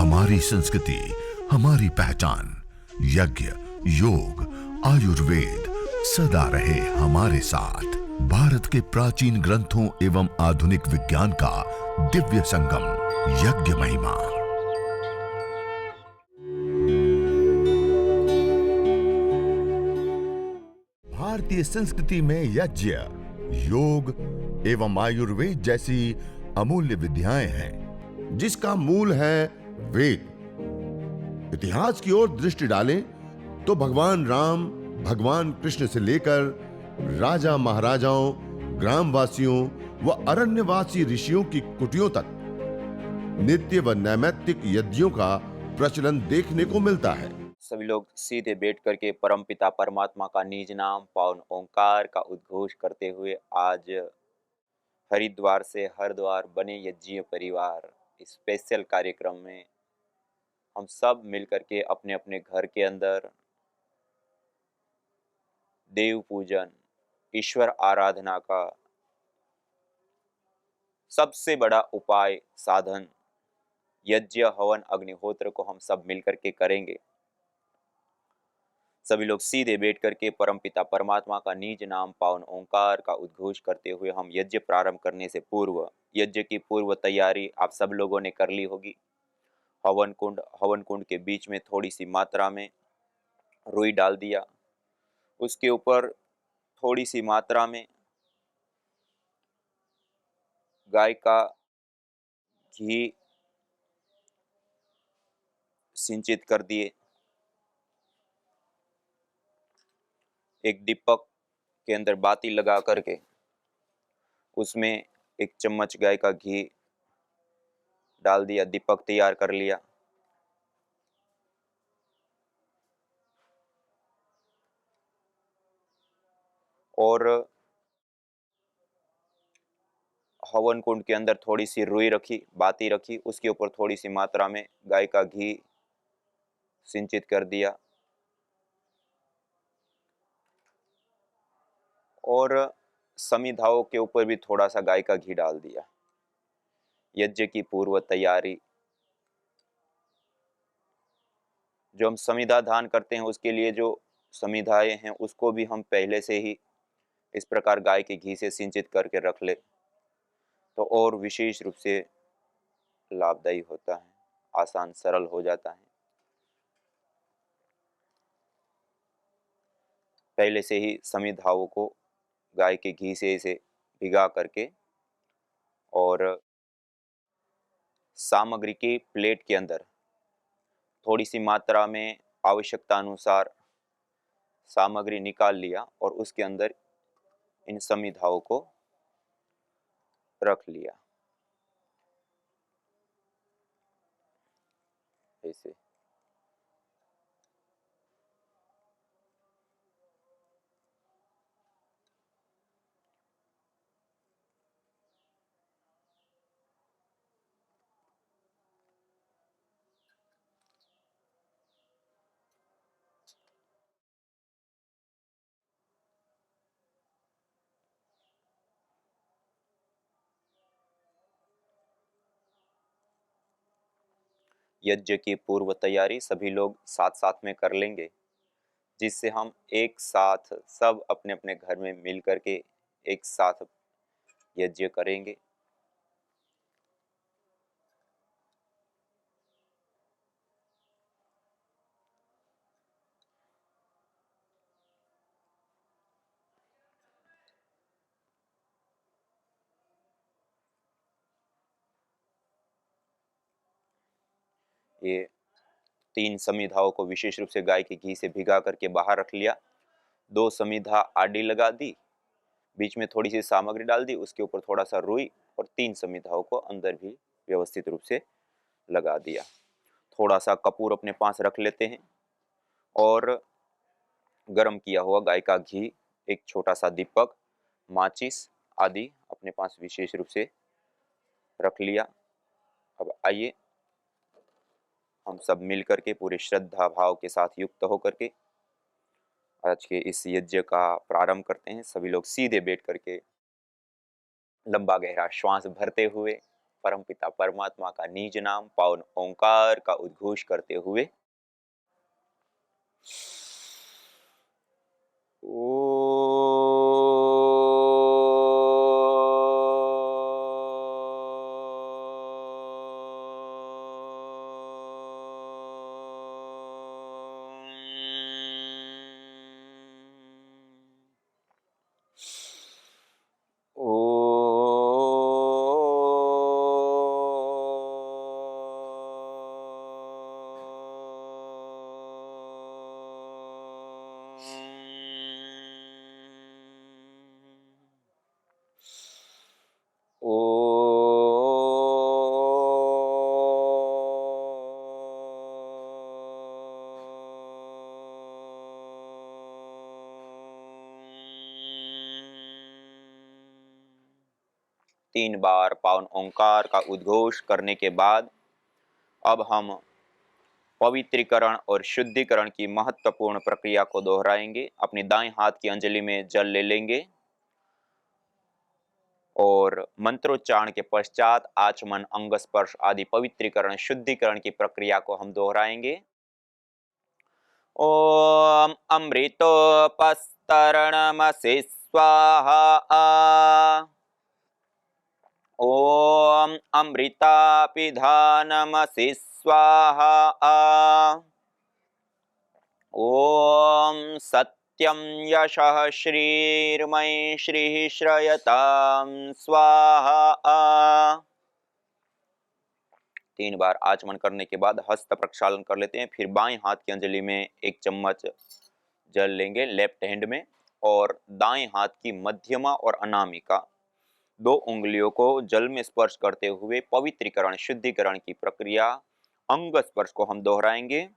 हमारी संस्कृति, हमारी पहचान। यज्ञ, योग, आयुर्वेद सदा रहे हमारे साथ। भारत के प्राचीन ग्रंथों एवं आधुनिक विज्ञान का दिव्य संगम, यज्ञ महिमा। भारतीय संस्कृति में यज्ञ, योग एवं आयुर्वेद जैसी अमूल्य विद्याएं हैं, जिसका मूल है वेद। इतिहास की ओर दृष्टि डालें तो भगवान राम, भगवान कृष्ण से लेकर राजा महाराजाओं, ग्रामवासियों व अरण्यवासी ऋषियों की कुटियों तक नित्य व नैमित्तिक यज्ञों का प्रचलन देखने को मिलता है। सभी लोग सीधे बैठ करके परमपिता परमात्मा का निज नाम पावन ओंकार का उद्घोष करते हुए आज हरिद्वार से हरिद्वार बने यज्ञीय परिवार स्पेशल कार्यक्रम में हम सब मिल करके अपने अपने घर के अंदर देव पूजन, ईश्वर आराधना का सबसे बड़ा उपाय साधन यज्ञ हवन अग्निहोत्र को हम सब मिल करके करेंगे। सभी लोग सीधे बैठ करके परमपिता परमात्मा का निज नाम पावन ओंकार का उद्घोष करते हुए हम यज्ञ प्रारंभ करने से पूर्व यज्ञ की पूर्व तैयारी आप सब लोगों ने कर ली होगी। हवन कुंड के बीच में थोड़ी सी मात्रा में रुई डाल दिया, उसके ऊपर थोड़ी सी मात्रा में गाय का घी सिंचित कर दिए। एक दीपक के अंदर बाती लगा करके उसमें एक चम्मच गाय का घी डाल दिया, दीपक तैयार कर लिया। और हवन कुंड के अंदर थोड़ी सी रुई रखी, बाती रखी, उसके ऊपर थोड़ी सी मात्रा में गाय का घी सिंचित कर दिया और समिधाओं के ऊपर भी थोड़ा सा गाय का घी डाल दिया। यज्ञ की पूर्व तैयारी, जो हम समिधा दान करते हैं उसके लिए जो समिधाएं हैं उसको भी हम पहले से ही इस प्रकार गाय के घी से सिंचित करके रख ले तो और विशेष रूप से लाभदायी होता है, आसान सरल हो जाता है। पहले से ही समिधाओं को गाय के घी से इसे भिगा करके और सामग्री की प्लेट के अंदर थोड़ी सी मात्रा में आवश्यकता अनुसार सामग्री निकाल लिया और उसके अंदर इन समिधाओं को रख लिया ऐसे। यज्ञ की पूर्व तैयारी सभी लोग साथ साथ में कर लेंगे, जिससे हम एक साथ सब अपने अपने घर में मिल करके एक साथ यज्ञ करेंगे। ये 3 समिधाओं को विशेष रूप से गाय के घी से भिगा करके बाहर रख लिया। 2 समिधा आडी लगा दी, बीच में थोड़ी सी सामग्री डाल दी, उसके ऊपर थोड़ा सा रुई और 3 समिधाओं को अंदर भी व्यवस्थित रूप से लगा दिया। थोड़ा सा कपूर अपने पास रख लेते हैं और गरम किया हुआ गाय का घी, एक छोटा सा दीपक, माचिस आदि अपने पास विशेष रूप से रख लिया। अब आइए हम सब मिल करके पूरे श्रद्धा भाव के साथ युक्त होकर के आज के इस यज्ञ का प्रारंभ करते हैं। सभी लोग सीधे बैठ करके लंबा गहरा श्वास भरते हुए परमपिता परमात्मा का निज नाम पावन ओंकार का उद्घोष करते हुए तीन बार पावन ओंकार का उद्घोष करने के बाद अब हम पवित्रीकरण और शुद्धिकरण की महत्वपूर्ण प्रक्रिया को दोहराएंगे। अपने दाएं हाथ की अंजलि में जल ले लेंगे और मंत्रोच्चारण के पश्चात आचमन, अंग स्पर्श आदि पवित्रीकरण शुद्धिकरण की प्रक्रिया को हम दोहराएंगे। ओम अमृतोपस्तरणमसि स्वाहा। ओम अमृतापिधानमसि स्वाहा। ओम सत्यं यशः श्रीर्मयि श्रीः श्रयतां स्वाहा। तीन बार आचमन करने के बाद हस्त प्रक्षालन कर लेते हैं। फिर बाएं हाथ की अंजलि में एक चम्मच जल लेंगे लेफ्ट हैंड में और दाएं हाथ की मध्यमा और अनामिका दो उंगलियों को जल में स्पर्श करते हुए पवित्रीकरण शुद्धिकरण की प्रक्रिया अंग स्पर्श को हम दोहराएंगे।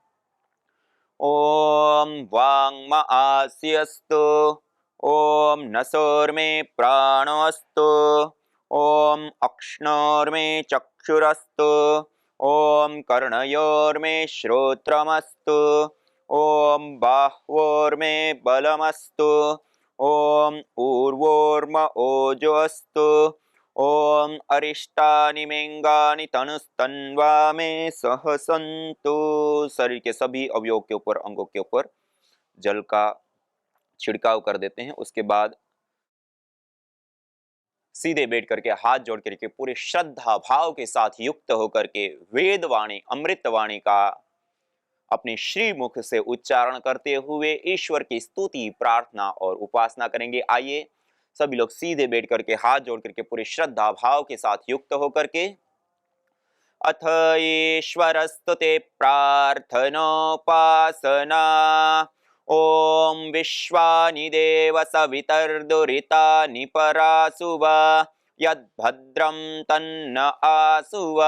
ओम वांग आस्यस्तु। ओम नसोर्मे प्राणोस्तु। ओम अक्ष्णोर्मे चक्षुरस्तु। ओम कर्णयोर्मे श्रोत्रमस्तु। ओम बाह्वोर्मे बलमस्तु। ओम ऊर्वोर्म ओजोस्तु। ओम अरिष्टानि मेंगानि तनुस्तन्वा में सहसंतु। शरीर के सभी अवयवों के ऊपर अंगों के ऊपर जल का छिड़काव कर देते हैं। उसके बाद सीधे बैठ करके हाथ जोड़ करके पूरे श्रद्धा भाव के साथ युक्त होकर के वेद वाणी अमृत वाणी का अपने श्री मुख से उच्चारण करते हुए ईश्वर की स्तुति प्रार्थना और उपासना करेंगे। आइए सभी लोग सीधे बैठ करके हाथ जोड़ करके पूरे श्रद्धा भाव के साथ युक्त होकर के अथ ईश्वरस्तुते प्रार्थनोपासना। ओम विश्वानि देव सवितर्दुरितानि परासुव यद्भद्रं तन्न आसुव।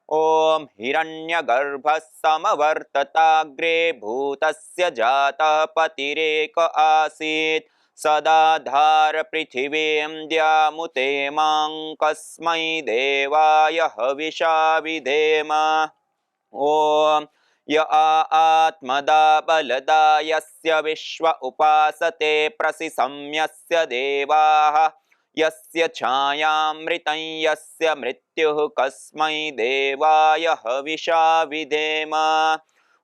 ओम हिरण्यगर्भः समवर्तताग्रे भूतस्य जातः पतिरेक आसीत् सदाधार पृथिवीं द्यामुते मां कस्मै देवाय हविषा विधेम। ओम य आत्मदा बलदा यस्य विश्व उपासते प्रसिसम्यस्य देवाः यस्य छायामृतं यस्य मृत्युः कस्मै देवाय हविषा विधेम।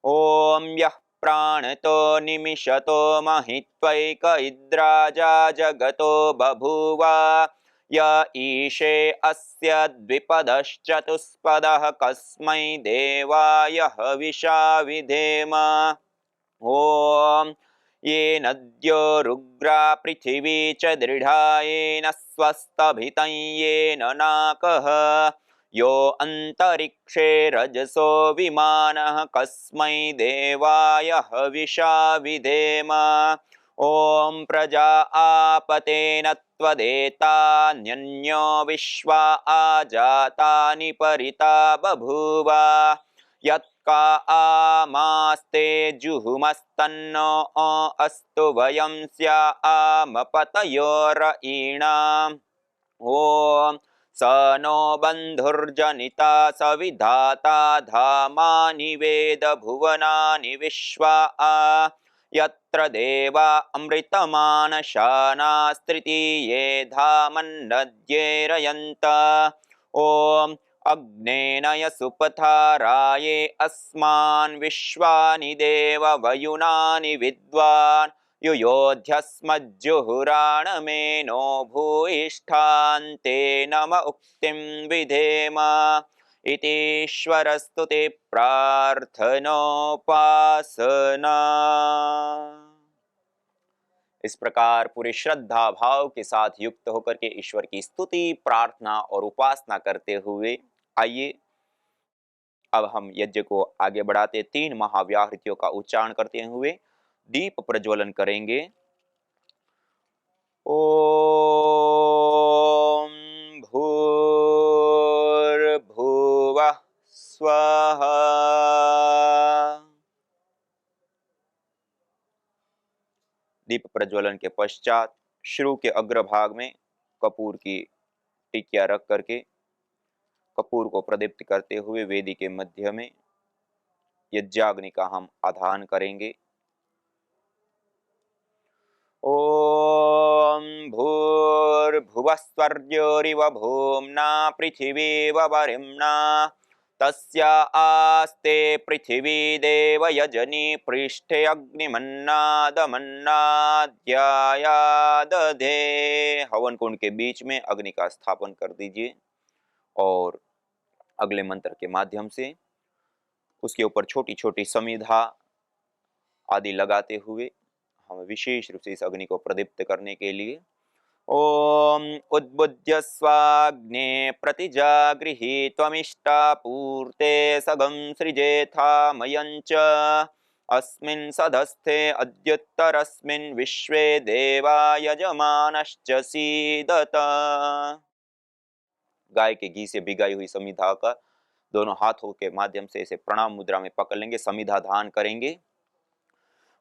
ओम यः प्राणतो निमिषतो महित्वैक इद्राजा जगतो बभूव य ईशे अस्य द्विपदश्चतुष्पदः कस्मै देवाय हविषा विधेम। ओम येन द्योरुग्रा पृथिवी च दृढा येन स्वस्तभितं येन नाकः यो अंतरिक्षे रजसो विमानः कस्मै देवाय हविषा विधेम। ओम प्रजा आपतेन त्वदेतान्यन्यो विश्वा आजातानि परिता बभूव यत्का आमास्ते जुहुमस्तन्नो अस्तु वयं स्यामपतयोरयीणाम्। ओम स नो बन्धुर्जनिता सविधाता धामानि वेद भुवनानि विश्वा यत्र देवा अमृतमानशानास्त्रितीये धामन्नद्येरयन्त। ॐ अग्नेनय सुपथाराये अस्मान् विश्वानि देव वयुनानि विद्वान् युयोध्यस्मज्जुहुराणमेनो भूयिष्ठान्ते नम उक्तिं विधेम इतीश्वरस्तु ते प्रार्थनोपासना। इस प्रकार पूरे श्रद्धा भाव के साथ युक्त होकर के ईश्वर की स्तुति, प्रार्थना और उपासना करते हुए आइए अब हम यज्ञ को आगे बढ़ाते 3 महाव्याहृतियों का उच्चारण करते हुए दीप प्रज्वलन करेंगे। ओम भूर्भुवः स्वः। दीप प्रज्वलन के पश्चात श्रु के अग्रभाग में कपूर की टिकिया रख करके कपूर को प्रदीप्त करते हुए वेदी के मध्य में यज्ञाग्नि का हम आधान करेंगे। ओम भूर्भुवस्वर्योरिव भूम्ना पृथिवीव वरिम्ना तस्या आस्ते पृथिवी देव यजनी पृष्ठे अग्निमन्नादमन्नाद्यायादधे। हवन कुंड के बीच में अग्नि का स्थापन कर दीजिए और अगले मंत्र के माध्यम से उसके ऊपर छोटी छोटी समिधा आदि लगाते हुए हम विशेष रूप से इस अग्नि को प्रदीप्त करने के लिए ओम उद्बुद्ध्य स्वाग्ने प्रतिजागृहि त्वमिष्टा पूर्ते सगं सृजेथा मयञ्च अस्मिन् सदस्थे अद्युत्तरस्मिन् विश्वे देवा यजमानश्च सीदत। गाय के घी से भिगाई हुई समिधा का दोनों हाथों के माध्यम से इसे प्रणाम मुद्रा में पकड़ लेंगे, समिधा धान करेंगे।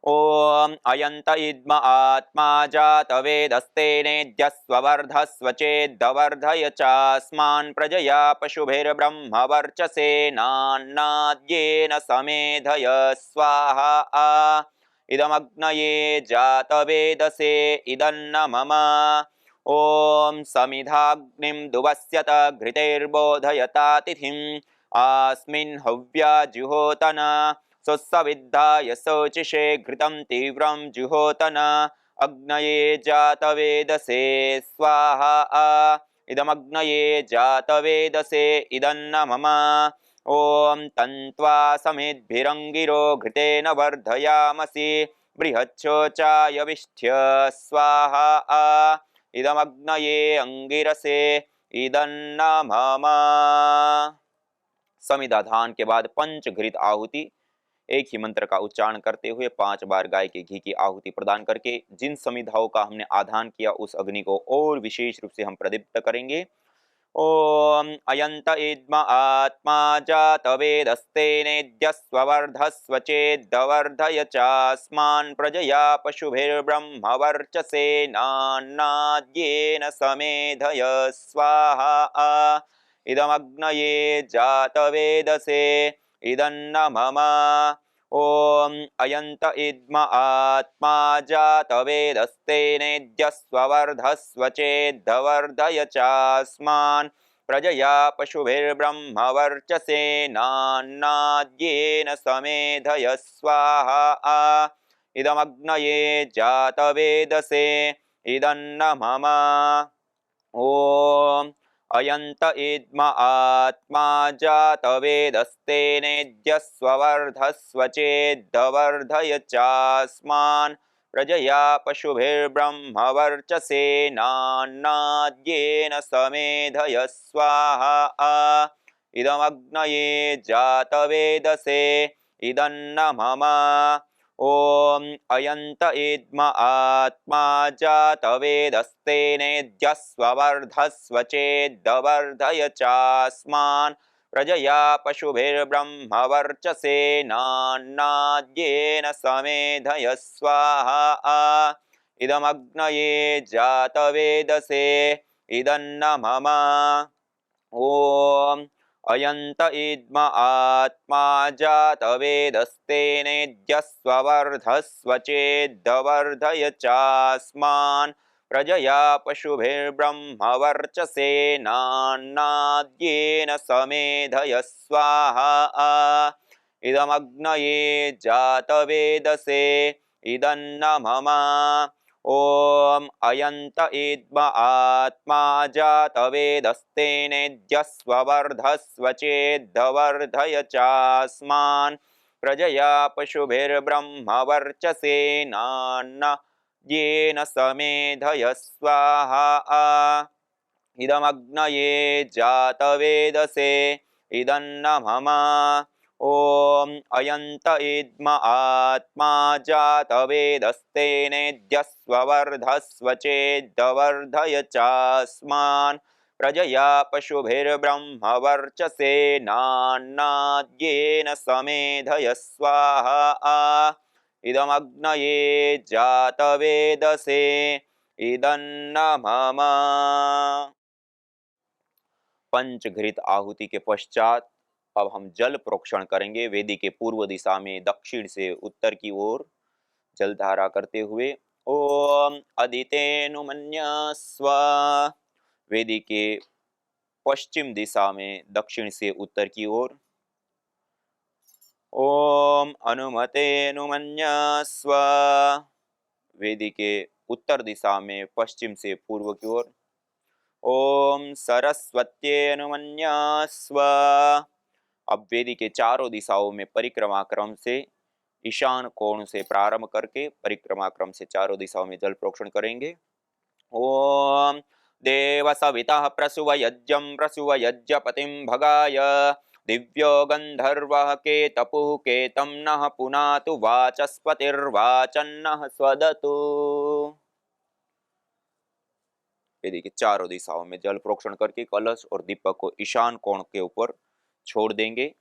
ओम अयंत इद्म आत्मा जात वेदस्तेनेद्यस्वर्धस्व चेद्वर्धय चास्मान् प्रजया पशुभिर्ब्रह्म वर्चसेनान्नाद्येन समेधय स्वाहा। इदमग्नये जात वेदसे इदन्न मम। ओम समिधाग्निं दुवस्यत घृतैर्बोधयता तिथिम् अस्मिन् हव्या जुहोतन सुसविद्धाय शोचिषे घृतं तीव्रं जुहोतन अग्नये जातवेदसे स्वाहा। इदमग्नये जातवेदसे इदन्न मम। ओम तन्त्वा समेद्भिरङ्गिरो घृतेन वर्धयामसि बृहच्छोचाय विष्ठ्य स्वाहा। इदमग्नये अंगिरसे इदन्न मम। समिधा धान के बाद पंचघृत आहुति एक ही मंत्र का उच्चारण करते हुए 5 बार गाय के घी की आहुति प्रदान करके जिन समिधाओं का हमने आधान किया उस अग्नि को और विशेष रूप से हम प्रदीप्त करेंगे। ओम अयंत इद्म आत्मा जात वेदस्तेनेद्यस्वर्धस्व चेद्वर्धय चास्मान् प्रजया पशुभिर्ब्रह्म वर्चसेनान्नाद्येन समेधय स्वाहा। इदमग्नये जातवेदसे इदन्न मम। ओम अयंत इद्म आत्मा जात वेदस्तेनेद्यस्वर्धस्व चेद्वर्धय चास्मान् प्रजया पशुभिर्ब्रह्म वर्चसेनान्नाद्येन समेधय स्वाहा। इदमग्नये जातवेदसे इदन्न मम। ओम अयंत इद्म आत्मा जात वेदस्तेनेद्यस्वर्धस्व चेद्वर्धय चास्मान् प्रजया पशुभिर्ब्रह्म वर्चसेनान्नाद्येन समेधय स्वाहा। इदमग्नये जातवेदसे इदन्न मम। ओम अयंत इद्म आत्मा जात वेदस्तेनेद्यस्वर्धस्व चेद्वर्धय चास्मान् प्रजया पशुभिर्ब्रह्म वर्चसेनान्नाद्येन समेधय स्वाहा। इदमग्नये जातवेदसे इदन्न मम। ओम अयंत इद्म आत्मा जात वेदस्तेनेद्यस्वर्धस्व चेद्वर्धय चास्मान् प्रजया पशुभिर्ब्रह्मवर्चसेनान्नाद्येन समेधय स्वाहा इदमग्नये जातवेदसे इदन्न मम ॐ अयन्त इद्म आत्मा जातवेदस्तेनेद्यस्ववर्धस्व चेद्धवर्धय चास्मान् प्रजया पशुभिर्ब्रह्मवर्चसेनान्न येन समेधय स्वाहा इदमग्नये जातवेदसे इदन्न मम ॐ अयन्त इद्म आत्मा जातवेदस्तेनेद्यस्ववर्धस्व चेद्धवर्धय चास्मान् प्रजया पशुभिर्ब्रह्मवर्चसेनान्नाद्येन समेधय स्वाहा इदमग्नये जातवेदसे इदन्न मम। पंचघृत आहुति के पश्चात अब हम जल प्रोक्षण करेंगे। वेदी के पूर्व दिशा में दक्षिण से उत्तर की ओर जलधारा करते हुए ओम अदितेनुमन्यस्व। वेदी के पश्चिम दिशा में दक्षिण से उत्तर की ओर ओम अनुमतेनुमन्यस्व। वेदी के उत्तर दिशा में पश्चिम से पूर्व की ओर ओम सरस्वत्येनुमन्यस्व। अब वेदी के चारों दिशाओं में परिक्रमा क्रम से ईशान कोण से प्रारंभ करके परिक्रमा क्रम से चारों दिशाओं में जल प्रोक्षण करेंगे। ओम देव सविता प्रसुव यज्ञं प्रसुव यज्ञपतिं भगाय दिव्यो गंधर्वः केतपुः केतं नः पुनातु वाचस्पतिर्वाचन्नः स्वदतु। वेदी के चारों दिशाओं में जल प्रोक्षण करके कलश और दीपक को ईशान कोण के ऊपर छोड़ देंगे।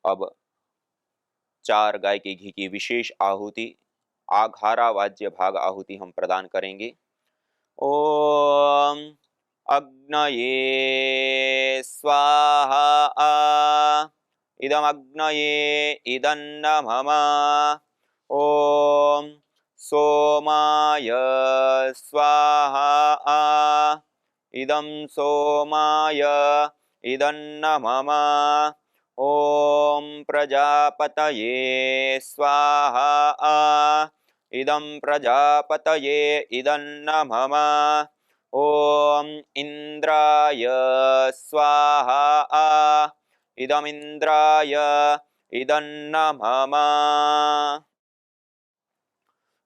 अब 4 गाय के घी की विशेष आहुति आघारा वाज्य भाग आहुति हम प्रदान करेंगे। ओम अग्नये स्वाहा इदमग्नये इदन्न मम ओम सोमाय स्वाहा इदं सोमाय इदन्न मम ओम प्रजापतये स्वाहा इदं प्रजापतये इदन्न मम ओम इंद्राय स्वाहा इदमिंद्राय इदन्न मम।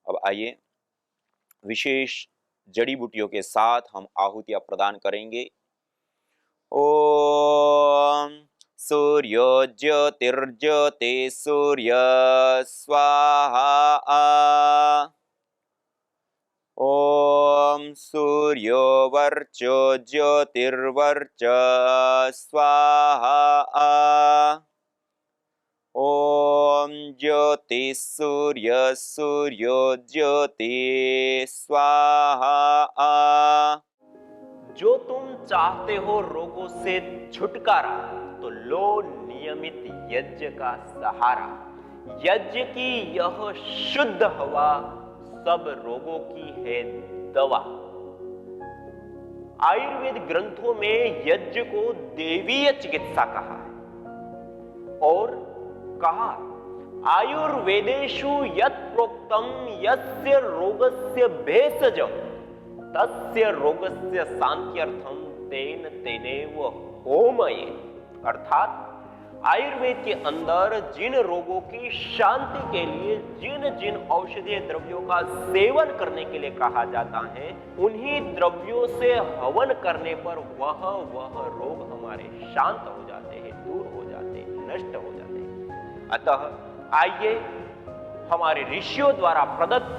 अब आइए विशेष जड़ी बूटियों के साथ हम आहुतियां प्रदान करेंगे। ओम सूर्यो ज्योतिर्ज्योति सूर्य स्वाहा ओम सूर्यो वर्चो ज्योतिर्वर्च स्वाहा ओम ज्योति सूर्य सूर्यो ज्योति स्वाहा। जो तुम चाहते हो रोगों से छुटकारा तो लो नियमित यज्ञ का सहारा। यज्ञ की यह शुद्ध हवा सब रोगों की है दवा। आयुर्वेद ग्रंथों में यज्ञ को देवीय चिकित्सा कहा है और कहा आयुर्वेदेषु यत् प्रोक्तम यस्य रोगस्य भेषजम तस्य रोगस्य शांत्यर्थम तेन तेनेव होमये। अर्थात आयुर्वेद के अंदर जिन रोगों की शांति के लिए जिन जिन औषधीय द्रव्यों का सेवन करने के लिए कहा जाता है उन्हीं द्रव्यों से हवन करने पर वह रोग हमारे शांत हो जाते हैं, दूर हो जाते हैं, नष्ट हो जाते हैं। अतः आइए हमारे ऋषियों द्वारा प्रदत्त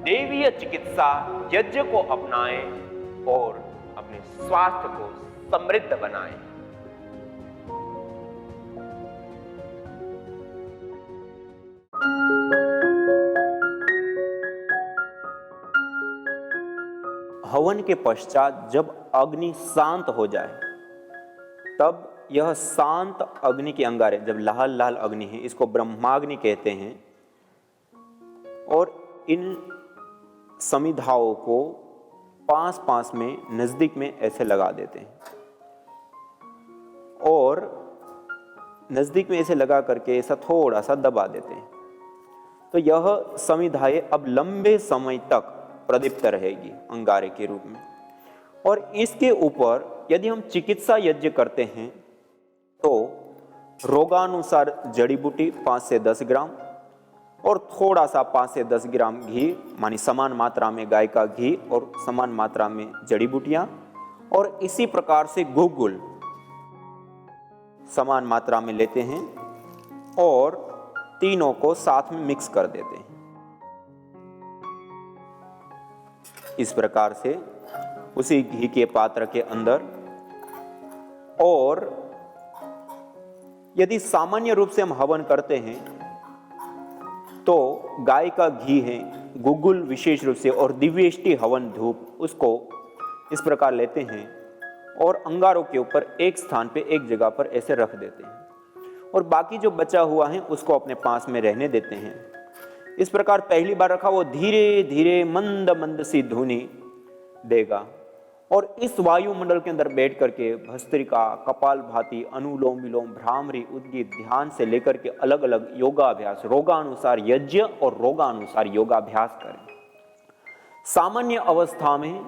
देवीय चिकित्सा यज्ञ को अपनाएं और अपने स्वास्थ्य को समृद्ध बनाएं। हवन के पश्चात जब अग्नि शांत हो जाए तब यह शांत अग्नि के अंगारे, जब लाल लाल अग्नि है, इसको ब्रह्माग्नि कहते हैं। और इन समिधाओं को पास पास में नजदीक में ऐसे लगा देते हैं और नजदीक में ऐसे लगा करके ऐसा थोड़ा सा दबा देते हैं। तो यह समिधाएं अब लंबे समय तक प्रदीप्त रहेगी अंगारे के रूप में। और इसके ऊपर यदि हम चिकित्सा यज्ञ करते हैं तो रोगानुसार जड़ी बूटी 5 से 10 ग्राम और थोड़ा सा 5 से 10 ग्राम घी, मानी समान मात्रा में गाय का घी और समान मात्रा में जड़ी बूटियां, और इसी प्रकार से गुगुल समान मात्रा में लेते हैं और तीनों को साथ में मिक्स कर देते हैं। इस प्रकार से उसी घी के पात्र के अंदर, और यदि सामान्य रूप से हम हवन करते हैं तो गाय का घी है, गुगुल विशेष रूप से, और दिव्येष्टि हवन धूप, उसको इस प्रकार लेते हैं और अंगारों के ऊपर एक स्थान पे एक जगह पर ऐसे रख देते हैं और बाकी जो बचा हुआ है उसको अपने पास में रहने देते हैं। इस प्रकार पहली बार रखा वो धीरे धीरे मंद मंद सी ध्वनि देगा और इस वायुमंडल के अंदर बैठ करके भस्त्रिका, कपालभाति, अनुलोम विलोम, भ्रामरी, उद्गीत ध्यान से लेकर के अलग अलग योगाभ्यास, रोगानुसार यज्ञ और रोगानुसार योगाभ्यास करें। सामान्य अवस्था में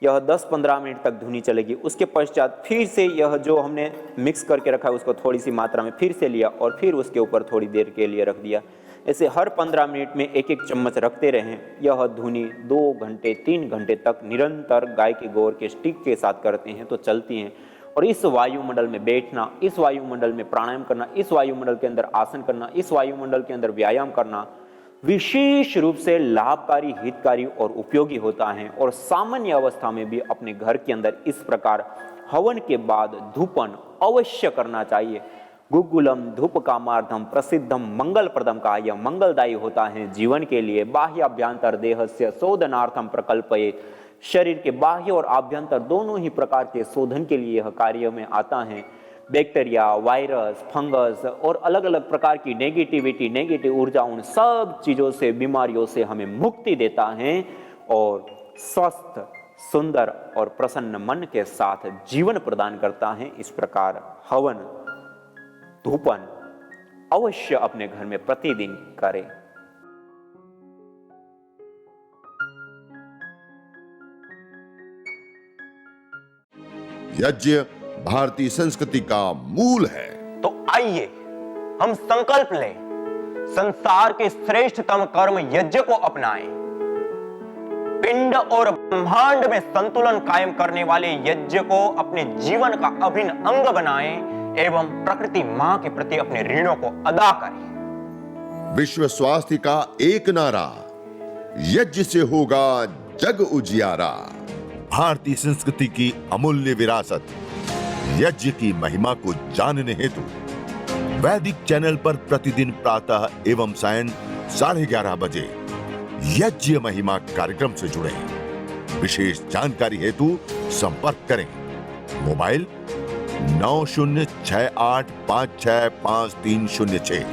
यह 10-15 मिनट तक धुनी चलेगी। उसके पश्चात फिर से यह जो हमने मिक्स करके रखा है उसको थोड़ी सी मात्रा में फिर से लिया और फिर उसके ऊपर थोड़ी देर के लिए रख दिया। ऐसे हर 15 मिनट में एक एक चम्मच रखते रहें। यह धुनी 2 घंटे 3 घंटे तक निरंतर गाय के गोबर के स्टिक के साथ करते हैं तो चलती हैं। और इस वायुमंडल में बैठना, इस वायुमंडल में प्राणायाम करना, इस वायुमंडल के अंदर आसन करना, इस वायुमंडल के अंदर व्यायाम करना विशेष रूप से लाभकारी, हितकारी और उपयोगी होता है। और सामान्य अवस्था में भी अपने घर के अंदर इस प्रकार हवन के बाद धूपन अवश्य करना चाहिए। गुगुलम धूप कामार्थम प्रसिद्धम मंगलप्रदम का यह मंगलदायी होता है जीवन के लिए। बाह्याभ्यंतर देहस्य शोधनार्थम प्रकल्पये, शरीर के बाह्य और आभ्यंतर दोनों ही प्रकार के शोधन के लिए यह कार्य में आता है। बैक्टीरिया, वायरस, फंगस और अलग अलग प्रकार की नेगेटिविटी, नेगेटिव ऊर्जा, उन सब चीजों से, बीमारियों से हमें मुक्ति देता है और स्वस्थ, सुंदर और प्रसन्न मन के साथ जीवन प्रदान करता है। इस प्रकार हवन, धूपन अवश्य अपने घर में प्रतिदिन करें। यज्ञ भारतीय संस्कृति का मूल है। तो आइए हम संकल्प लें, संसार के श्रेष्ठतम कर्म यज्ञ को अपनाएं। पिंड और ब्रह्मांड में संतुलन कायम करने वाले यज्ञ को अपने जीवन का अभिन्न अंग बनाएं एवं प्रकृति मां के प्रति अपने ऋणों को अदा करें। विश्व स्वास्थ्य का एक नारा, यज्ञ से होगा जग उजियारा। भारतीय संस्कृति की अमूल्य विरासत यज्ञ की महिमा को जानने हेतु वैदिक चैनल पर प्रतिदिन प्रातः एवं सायं 11:30 बजे यज्ञ महिमा कार्यक्रम से जुड़े। विशेष जानकारी हेतु संपर्क करें। मोबाइल 9068565306।